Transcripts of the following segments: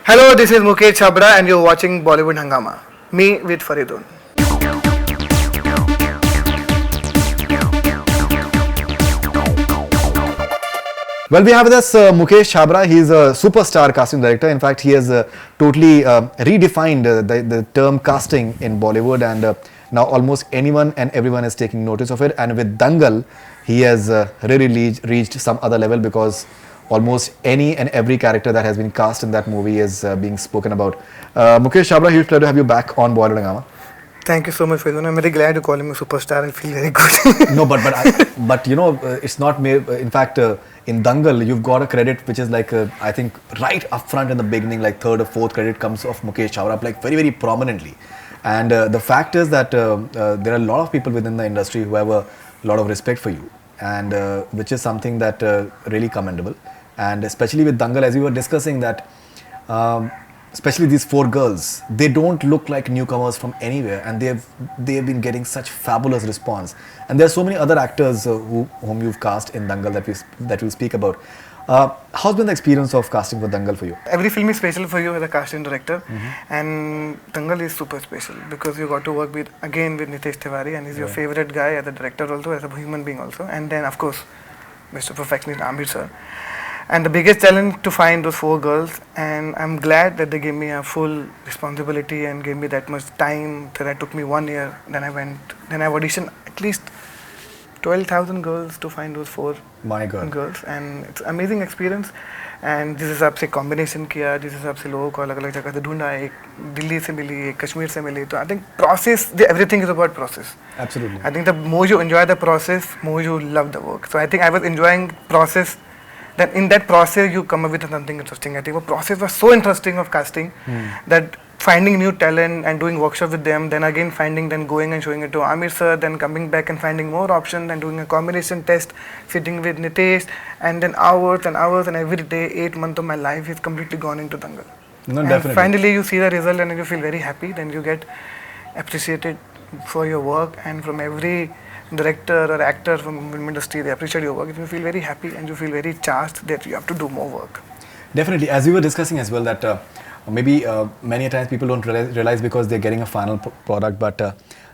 Hello, this is Mukesh Chhabra and you're watching Bollywood Hungama. Me with Faridoon. Well, we have with us Mukesh Chhabra. He is a superstar casting director. In fact, he has totally redefined the term casting in Bollywood, and now almost anyone and everyone is taking notice of it. And with Dangal, he has really reached some other level, because almost any and every character that has been cast in that movie is being spoken about. Mukesh Chhabra, huge pleasure to have you back on Bollywood Hungama. Thank you so much, Faridoon. I'm very glad you're calling me superstar. I feel very good. No, but you know, it's not me. In fact, in Dangal, you've got a credit which is like, I think, right up front in the beginning, like third or fourth credit comes of Mukesh Chhabra, like very, very prominently. And the fact is that there are a lot of people within the industry who have a lot of respect for you, and which is something that really commendable. And especially with Dangal, as we were discussing, that especially these four girls, they don't look like newcomers from anywhere, and they have been getting such fabulous response. And there are so many other actors whom you've cast in Dangal that we'll speak about. How's been the experience of casting for Dangal for you? Every film is special for you as a casting director, and Dangal is super special because you got to work with Nitesh Tiwari, and he's your favorite guy as a director also, as a human being also, and then of course Mr. Perfectionist Amir sir. And the biggest challenge to find those four girls, and I'm glad that they gave me a full responsibility and gave me that much time. That took me 1 year. Then I've auditioned at least 12,000 girls to find those four girls, and it's amazing experience. And जिस हिसाब से combination किया, जिस हिसाब से लोगों को अलग-अलग जगह से ढूंढा, एक दिल्ली से मिली, एक कश्मीर से मिली, तो I think process, everything is about process. Absolutely. I think the more you enjoy the process, more you love the work. So I think I was enjoying process. Then in that process you come up with something interesting. I think the process was so interesting of casting that finding new talent and doing workshop with them, then again then going and showing it to Amir sir, then coming back and finding more options and doing a combination test, sitting with Nitesh, and then hours and hours, and every day 8 months of my life is completely gone into Dangal. No, and definitely. Finally you see the result and you feel very happy. Then you get appreciated for your work, and from every director or actor from film industry, they appreciate your work. You feel very happy and you feel very charged that you have to do more work. Definitely, as we were discussing as well, that maybe many times people don't realize because they're getting a final product, but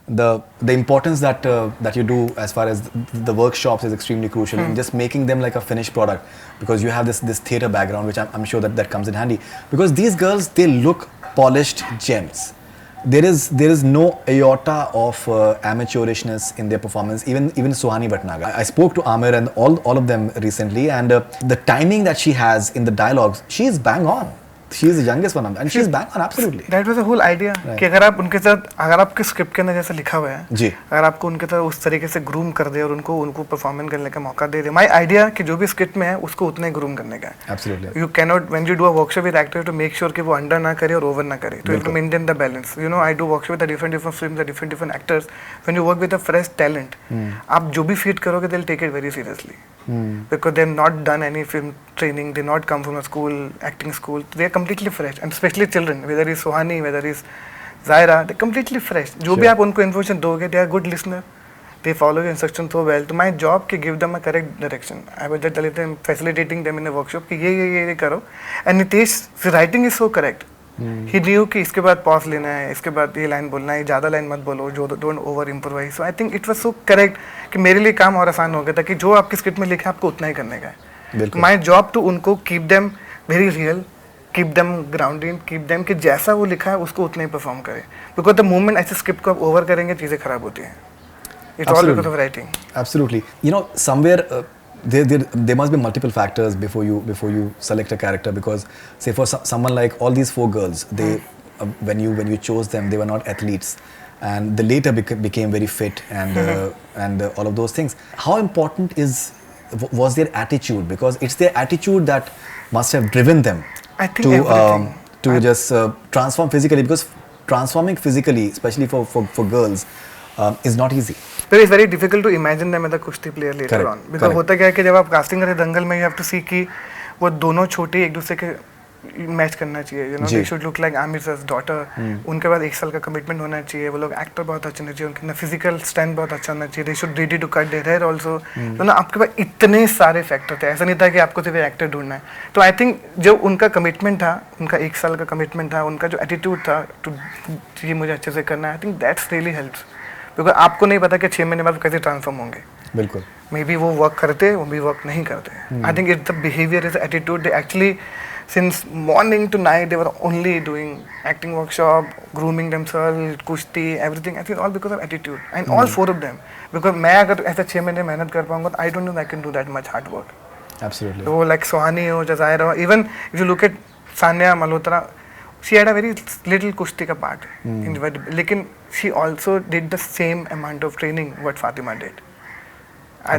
the importance that you do as far as the workshops is extremely crucial in just making them like a finished product, because you have this theatre background, which I'm sure that comes in handy, because these girls, they look polished gems. There is no iota of amateurishness in their performance. Even Suhani Bhatnagar. I spoke to Amir and all of them recently, and the timing that she has in the dialogues, she is bang on. She is the youngest one, and she is bang on, absolutely. That was the whole idea. कि अगर आपके script के अंदर जैसा लिखा हुआ है, जी, अगर आपको उनके तरह उस तरीके से ग्रूम कर दे और उनको परफॉर्मेंस करने का मौका दे दे, माय आइडिया कि जो भी स्क्रिप्ट में है उसको उतना ही ग्रूम करने का है. Absolutely. You cannot, when you do a workshop with actor, to make sure कि वो अंडर ना करे और ओवर ना करे. तो you have to maintain the balance. You know, I do workshop with the different films, the different actors. When you work with a fresh talent, आप जो भी फीड करोगे, they'll take it very seriously. Because they've not done any film training, they not come from a school, acting school. They are completely fresh, and especially children, whether it's Suhani, whether it's Zaira, they're completely fresh. जो भी आप उनको information दोगे, they are good listener. They follow your instruction so well. So my job to give them a correct direction. I was just facilitating them in a workshop कि ये करो. And Nitesh's writing is so correct. He knew कि इसके बाद pause लेना है, इसके बाद ये line बोलना है, ज़्यादा line मत बोलो, don't over improvise. So I think it was so correct कि मेरे लिए काम और आसान हो गया था कि जो आपकी स्क्रिप्ट में लिखा है आपको उतना ही करने का है. My job to उनको keep them very real, keep them grounded, keep them कि जैसा वो लिखा है उसको उतना ही perform करे. Because the moment ऐसे स्क्रिप्ट को आप over करेंगे चीज़ें खराब होती हैं. It's all because of writing. Absolutely. You know, somewhere there must be multiple factors before you select a character, because say for someone like all these four girls, they when you chose them, they were not athletes, and they later became very fit and all of those things. How important was their attitude? Because it's their attitude that must have driven them to just transform physically, because transforming physically, especially for girls, is not easy. But it's very difficult to imagine them as a kushti player later on. Because होता क्या है कि जब आप casting करते दंगल में, you have to see कि वो दोनों छोटे एक दूसरे के मैच करना चाहिए, यू नो, जी। They should look like Aamir sir's daughter. उनके बाद 1 साल का कमिटमेंट होना चाहिए, वो लोग एक्टर बहुत अच्छे होना चाहिए, उनका फिजिकल स्ट्रेंथ बहुत अच्छा होना चाहिए, they should ready to cut their hair also. तो ना आपके पास इतने सारे फैक्टर थे, ऐसा नहीं था कि आपको सिर्फ एक्टर ढूंढना है। तो आई थिंक जो उनका कमिटमेंट था, उनका 1 साल का कमिटमेंट था, उनका जो एटीट्यूड था टू ये मुझे अच्छे से करना है, I think that's really helps, because आपको नहीं पता कि 6 महीने बाद कैसे ट्रांसफॉर्म होंगे। बिल्कुल। मे बी वो वर्क करते, वो भी वर्क नहीं करते। I think it's the behaviour, is attitude. They actually since morning to night they were only doing acting workshop, grooming themselves, kushti, everything. I think all because of attitude, and all 4 of them. Because मैं अगर ऐसे 6 महीने मेहनत कर पाऊंगा, I don't think I can do that much hard work. Absolutely. So like Sohani हो, Jazair हो, even if you look at Sanya Malhotra, she had a very little kushti का part in the, लेकिन she also did the same amount of training what Fatima did.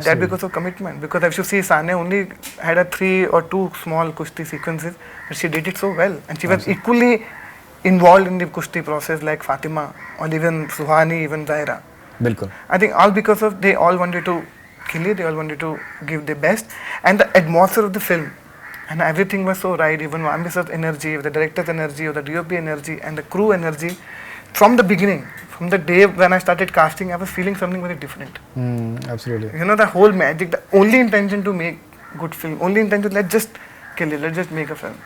That because of commitment. Because if you see, Sanya only had a 3 or 2 small kushti sequences, but she did it so well, and she was equally involved in the kushti process like Fatima or even Suhani, even Zaira. बिल्कुल। I think all because of they all wanted to kill it, they all wanted to give their best, and the atmosphere of the film and everything was so right. Even Amber's energy, the director's energy, or the DOP energy, and the crew energy from the beginning, from the day when I started casting, I was feeling something very different. Absolutely. You know, the whole magic, the only intention to make good film, only intention, let's just kill it, let's just make a film.